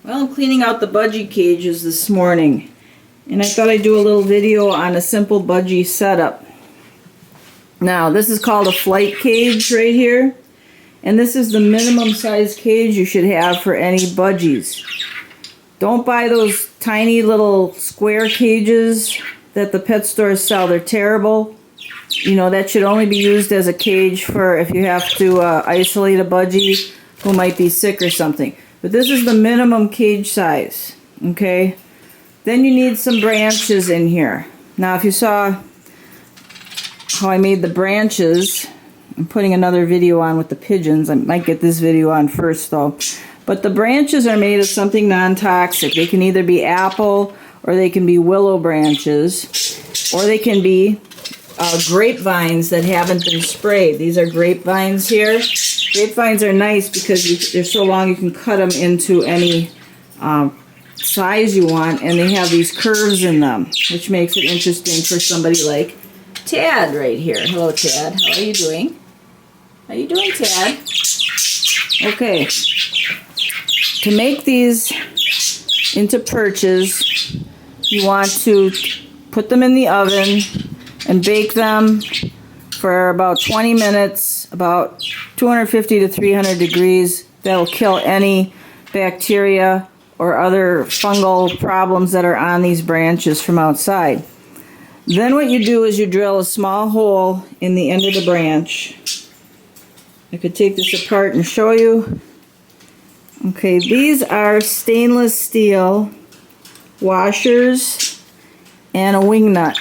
Well, I'm cleaning out the budgie cages this morning, and I thought I'd do a little video on a simple budgie setup. Now, this is called a flight cage right here, and this is the minimum size cage you should have for any budgies. Don't buy those tiny little square cages that the pet stores sell. They're terrible. You know, that should only be used as a cage for if you have to isolate a budgie who might be sick or something. But this is the minimum cage size, okay? Then you need some branches in here. Now, if you saw how I made the branches, I'm putting another video on with the pigeons. I might get this video on first, though. But the branches are made of something non-toxic. They can either be apple, or they can be willow branches, or they can be grapevines that haven't been sprayed. These are grapevines here. Grapevines are nice because they're so long you can cut them into any size you want, and they have these curves in them, which makes it interesting for somebody like Tad right here. Hello, Tad. How are you doing? How are you doing, Tad? Okay. To make these into perches, you want to put them in the oven and bake them for about 20 minutes, about 250 to 300 degrees. That'll kill any bacteria or other fungal problems that are on these branches from outside. Then what you do is you drill a small hole in the end of the branch. I could take this apart and show you. Okay, these are stainless steel washers and a wing nut.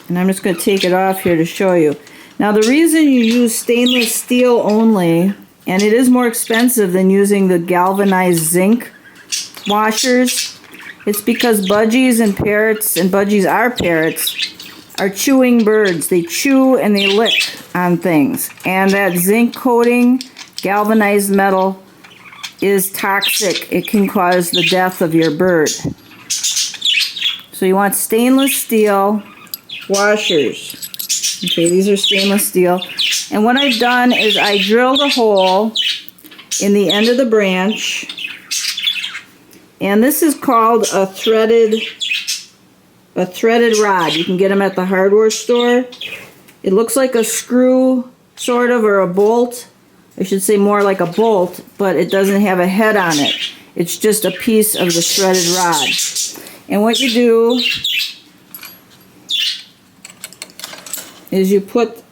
And I'm just going to take it off here to show you. Now, the reason you use stainless steel only, and it is more expensive than using the galvanized zinc washers, it's because budgies and parrots, and budgies are parrots, are chewing birds. They chew and they lick on things. And that zinc coating, galvanized metal, is toxic. It can cause the death of your bird. So you want stainless steel washers. Okay, these are stainless steel. And what I've done is I drilled a hole in the end of the branch. And this is called a threaded rod. You can get them at the hardware store. It looks like a screw, sort of, or a bolt. I should say more like a bolt, but it doesn't have a head on it. It's just a piece of the threaded rod. And what you do is you put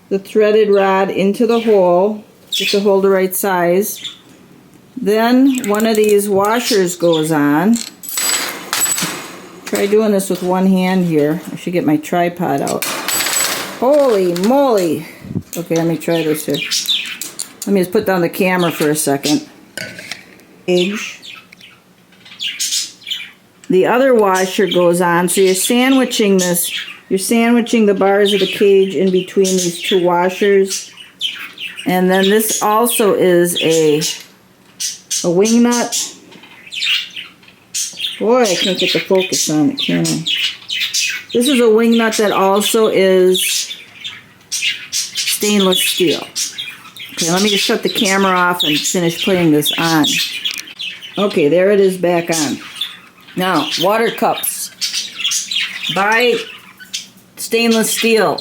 the threaded rod into the hole, get the hole the right size. Then one of these washers goes on. Try doing this with one hand here. I should get my tripod out. Holy moly! Okay, let me try this here. Let me just put down the camera for a second. The other washer goes on, so you're sandwiching this. You're sandwiching the bars of the cage in between these two washers. And then this also is a wing nut. Boy, I can't get the focus on it, can I? This is a wing nut that also is stainless steel. Okay, let me just shut the camera off and finish putting this on. Okay, there it is back on. Now, water cups. Buy stainless steel.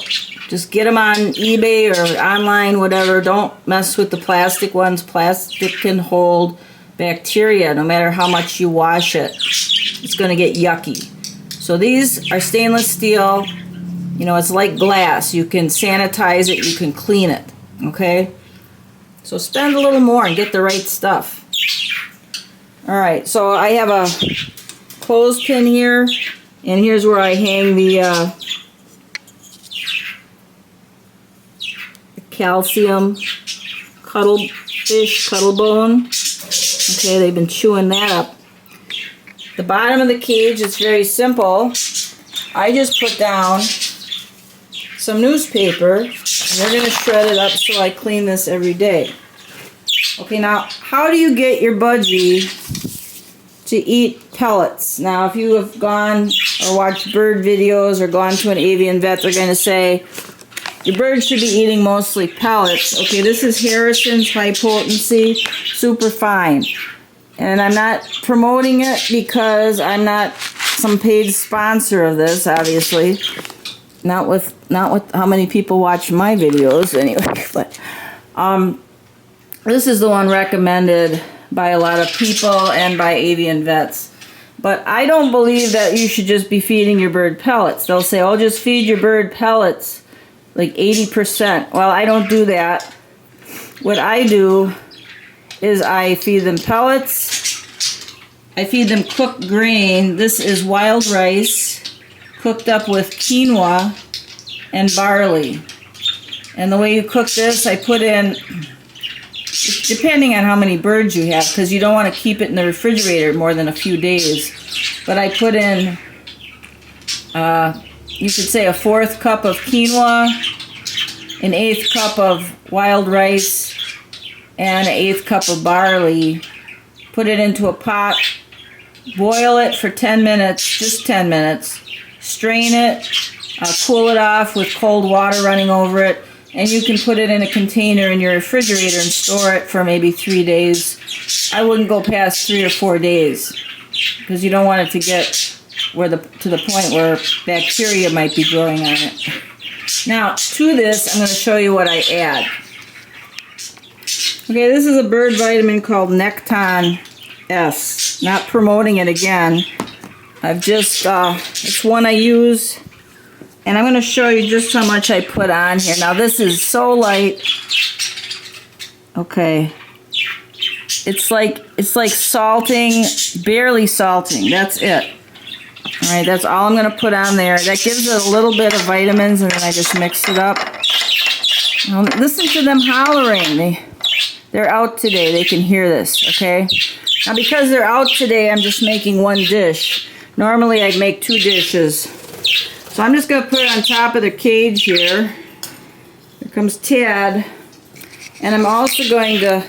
Just get them on eBay or online, whatever. Don't mess with the plastic ones. Plastic can hold bacteria no matter how much you wash it. It's going to get yucky. So these are stainless steel. You know, it's like glass. You can sanitize it. You can clean it. Okay? So spend a little more and get the right stuff. Alright, so I have a clothespin here. And here's where I hang the calcium cuttlefish, cuttlebone. Okay, they've been chewing that up. The bottom of the cage is very simple. I just put down some newspaper, and we're going to shred it up so I clean this every day. Okay, now, how do you get your budgie to eat pellets? Now, if you have gone or watched bird videos or gone to an avian vet, they're going to say, your bird should be eating mostly pellets. Okay, this is Harrison's high potency, super fine. And I'm not promoting it because I'm not some paid sponsor of this, obviously. Not with how many people watch my videos anyway, but this is the one recommended by a lot of people and by avian vets. But I don't believe that you should just be feeding your bird pellets. They'll say, oh, just feed your bird pellets, like 80%. Well, I don't do that. What I do is I feed them pellets. I feed them cooked grain. This is wild rice cooked up with quinoa and barley. And the way you cook this, I put in, depending on how many birds you have, because you don't want to keep it in the refrigerator more than a few days. But I put in, you could say, a 1/4 cup of quinoa, an 1/8 cup of wild rice, and an 1/8 cup of barley. Put it into a pot, boil it for 10 minutes, just 10 minutes. Strain it, cool it off with cold water running over it, and you can put it in a container in your refrigerator and store it for maybe 3 days. I wouldn't go past 3 or 4 days because you don't want it to get to the point where bacteria might be growing on it. Now, to this, I'm going to show you what I add. Okay, this is a bird vitamin called Necton S. Not promoting it again. I've just, it's one I use, and I'm going to show you just how much I put on here. Now, this is so light. Okay. It's like salting, barely salting. That's it. All right, that's all I'm going to put on there. That gives it a little bit of vitamins, and then I just mix it up. Now, listen to them hollering. They're out today. They can hear this, okay? Now, because they're out today, I'm just making one dish. Normally, I'd make 2 dishes. So I'm just going to put it on top of the cage here. Here comes Tad. And I'm also going to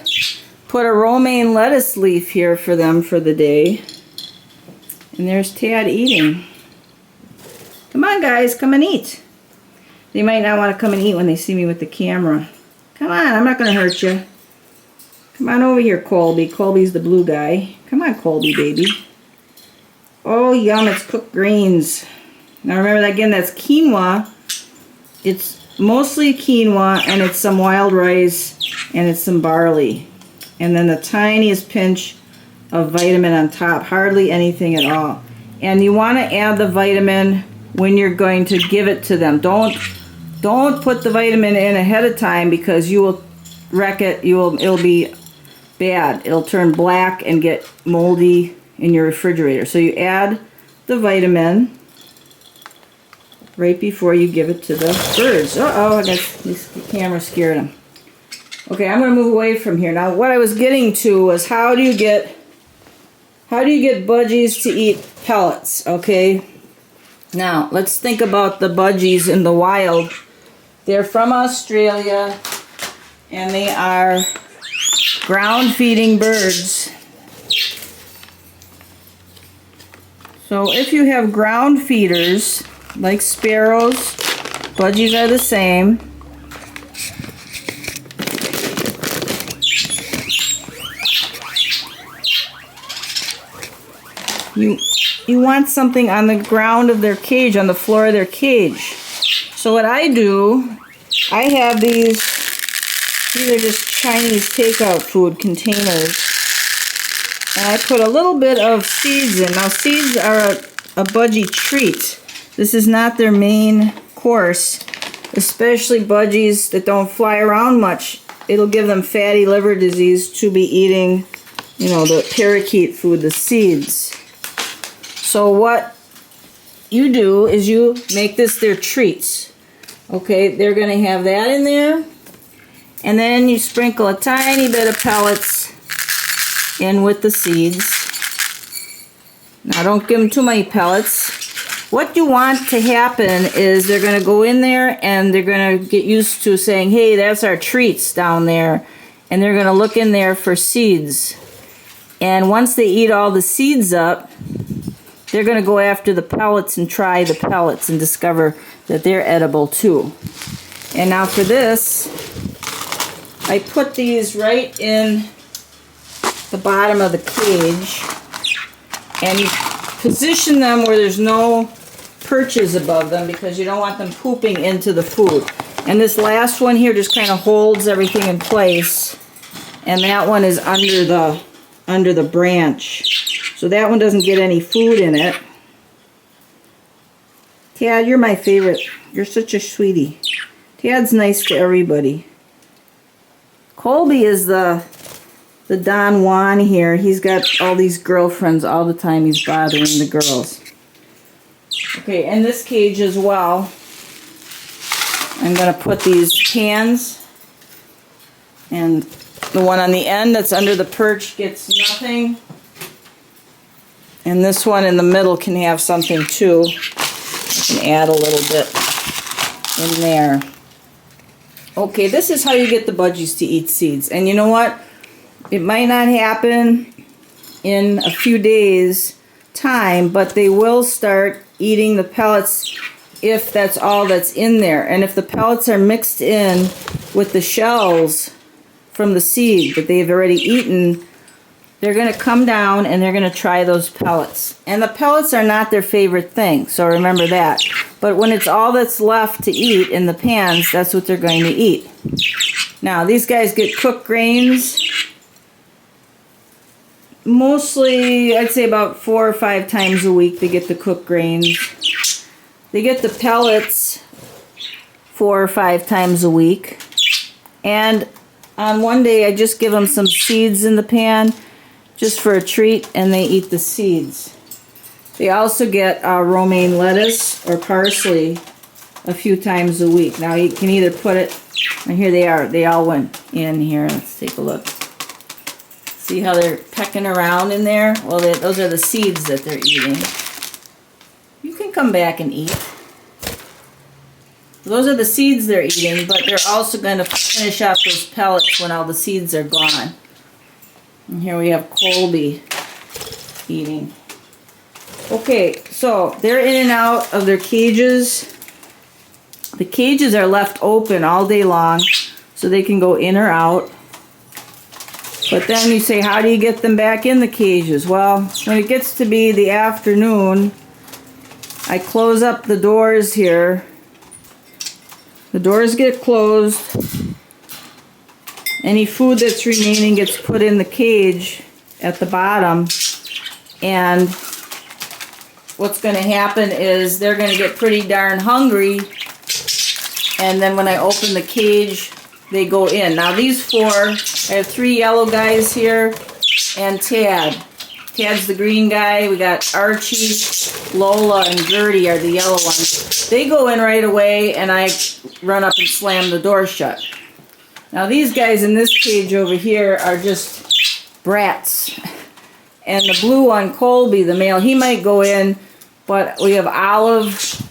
put a romaine lettuce leaf here for them for the day. And there's Tad eating. Come on, guys. Come and eat. They might not want to come and eat when they see me with the camera. Come on. I'm not going to hurt you. Come on over here, Colby. Colby's the blue guy. Come on, Colby, baby. Oh, yum. It's cooked grains. Now, remember, that again, that's quinoa. It's mostly quinoa, and it's some wild rice, and it's some barley. And then the tiniest pinch of vitamin on top. Hardly anything at all. And you want to add the vitamin when you're going to give it to them. Don't put the vitamin in ahead of time because you will wreck it. It'll be bad. It'll turn black and get moldy in your refrigerator. So you add the vitamin right before you give it to the birds. Uh-oh, I guess the camera scared them. Okay, I'm going to move away from here. Now, what I was getting to was how do you get budgies to eat pellets, okay? Now, let's think about the budgies in the wild. They're from Australia, and they are ground-feeding birds. So if you have ground feeders, like sparrows, budgies are the same. You want something on the ground of their cage, on the floor of their cage. So what I do, I have these are just Chinese takeout food containers. And I put a little bit of seeds in. Now, seeds are a budgie treat. This is not their main course, especially budgies that don't fly around much. It'll give them fatty liver disease to be eating, you know, the parakeet food, the seeds. So what you do is you make this their treats. Okay, they're going to have that in there. And then you sprinkle a tiny bit of pellets in with the seeds. Now, don't give them too many pellets. What you want to happen is they're going to go in there and they're going to get used to saying, hey, that's our treats down there. And they're going to look in there for seeds. And once they eat all the seeds up, they're going to go after the pellets and try the pellets and discover that they're edible too. And now for this, I put these right in the bottom of the cage, and you position them where there's no perches above them because you don't want them pooping into the food. And this last one here just kind of holds everything in place, and that one is under the branch, so that one doesn't get any food in it. Tad, you're my favorite. You're such a sweetie. Tad's nice to everybody. Colby is the Don Juan here. He's got all these girlfriends all the time. He's bothering the girls. Okay, and this cage as well. I'm going to put these pans, and the one on the end that's under the perch gets nothing. And this one in the middle can have something too. I can add a little bit in there. Okay, this is how you get the budgies to eat seeds. And you know what? It might not happen in a few days' time, but they will start eating the pellets if that's all that's in there. And if the pellets are mixed in with the shells from the seed that they've already eaten, they're going to come down and they're going to try those pellets. And the pellets are not their favorite thing, so remember that. But when it's all that's left to eat in the pans, that's what they're going to eat. Now, these guys get cooked grains mostly, I'd say about 4 or 5 times a week they get the cooked grains. They get the pellets 4 or 5 times a week. And on one day I just give them some seeds in the pan just for a treat, and they eat the seeds. They also get romaine lettuce or parsley a few times a week. Now you can either put it, and here they are, they all went in here. Let's take a look. See how they're pecking around in there? Well, those are the seeds that they're eating. You can come back and eat. Those are the seeds they're eating, but they're also going to finish off those pellets when all the seeds are gone. And here we have Colby eating. Okay, so they're in and out of their cages. The cages are left open all day long, so they can go in or out. But then you say, how do you get them back in the cages? Well, when it gets to be the afternoon, I close up the doors here. The doors get closed. Any food that's remaining gets put in the cage at the bottom. And what's going to happen is they're going to get pretty darn hungry. And then when I open the cage, they go in. Now these 4, I have 3 yellow guys here, and Tad. Tad's the green guy. We got Archie, Lola, and Gertie are the yellow ones. They go in right away, and I run up and slam the door shut. Now these guys in this cage over here are just brats. And the blue one, Colby, the male, he might go in, but we have Olive.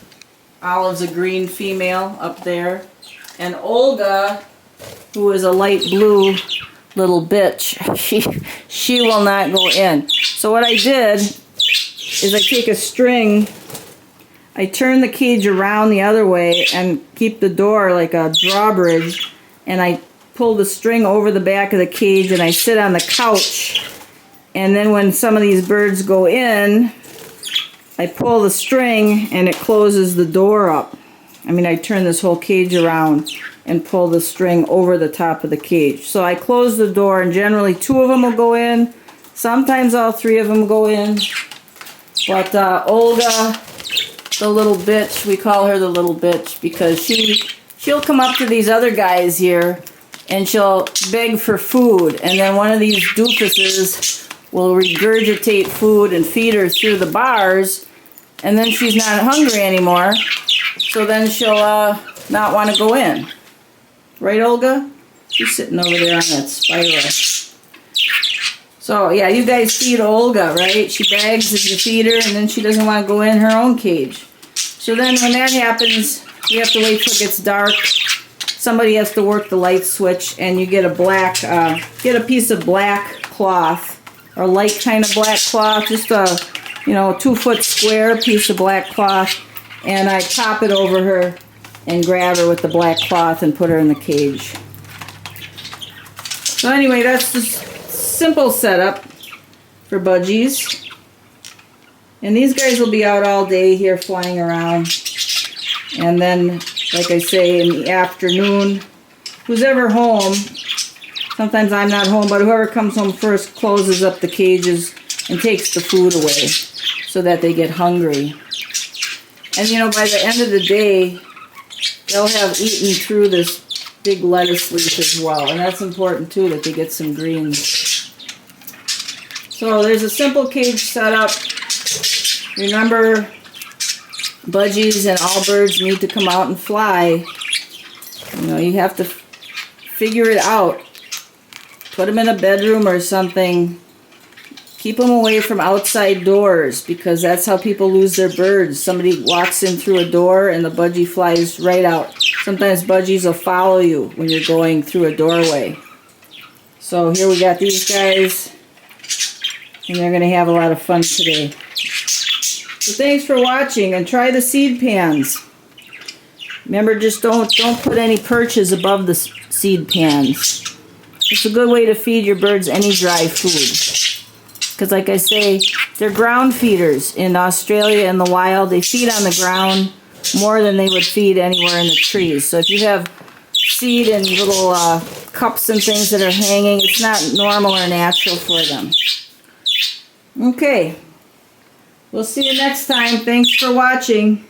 Olive's a green female up there. And Olga, who is a light blue little bitch, she will not go in. So what I did is I take a string, I turn the cage around the other way and keep the door like a drawbridge, and I pull the string over the back of the cage and I sit on the couch, and then when some of these birds go in, I pull the string and it closes the door up. I mean, I turn this whole cage around and pull the string over the top of the cage. So I close the door, and generally 2 of them will go in. Sometimes all 3 of them go in. But Olga, the little bitch, we call her the little bitch because she'll come up to these other guys here and she'll beg for food. And then one of these doofuses will regurgitate food and feed her through the bars. And then she's not hungry anymore. So then she'll not want to go in. Right, Olga? She's sitting over there on that spiral. So, yeah, you guys feed Olga, right? She begs and you feed her, and then she doesn't want to go in her own cage. So then when that happens, you have to wait till it gets dark. Somebody has to work the light switch, and you get get a piece of black cloth, or light kind of black cloth, just a 2-foot square piece of black cloth, and I pop it over her and grab her with the black cloth and put her in the cage. So anyway, that's the simple setup for budgies. And these guys will be out all day here flying around. And then, like I say, in the afternoon, who's ever home, sometimes I'm not home, but whoever comes home first closes up the cages and takes the food away so that they get hungry. And you know, by the end of the day, they'll have eaten through this big lettuce leaf as well. And that's important too, that they get some greens. So there's a simple cage setup. Remember, budgies and all birds need to come out and fly. You know, you have to figure it out. Put them in a bedroom or something. Keep them away from outside doors, because that's how people lose their birds. Somebody walks in through a door and the budgie flies right out. Sometimes budgies will follow you when you're going through a doorway. So here we got these guys, and they're going to have a lot of fun today. So thanks for watching, and try the seed pans. Remember, just don't put any perches above the seed pans. It's a good way to feed your birds any dry food. Because like I say, they're ground feeders. In Australia in the wild, they feed on the ground more than they would feed anywhere in the trees. So if you have seed in little cups and things that are hanging, it's not normal or natural for them. Okay. We'll see you next time. Thanks for watching.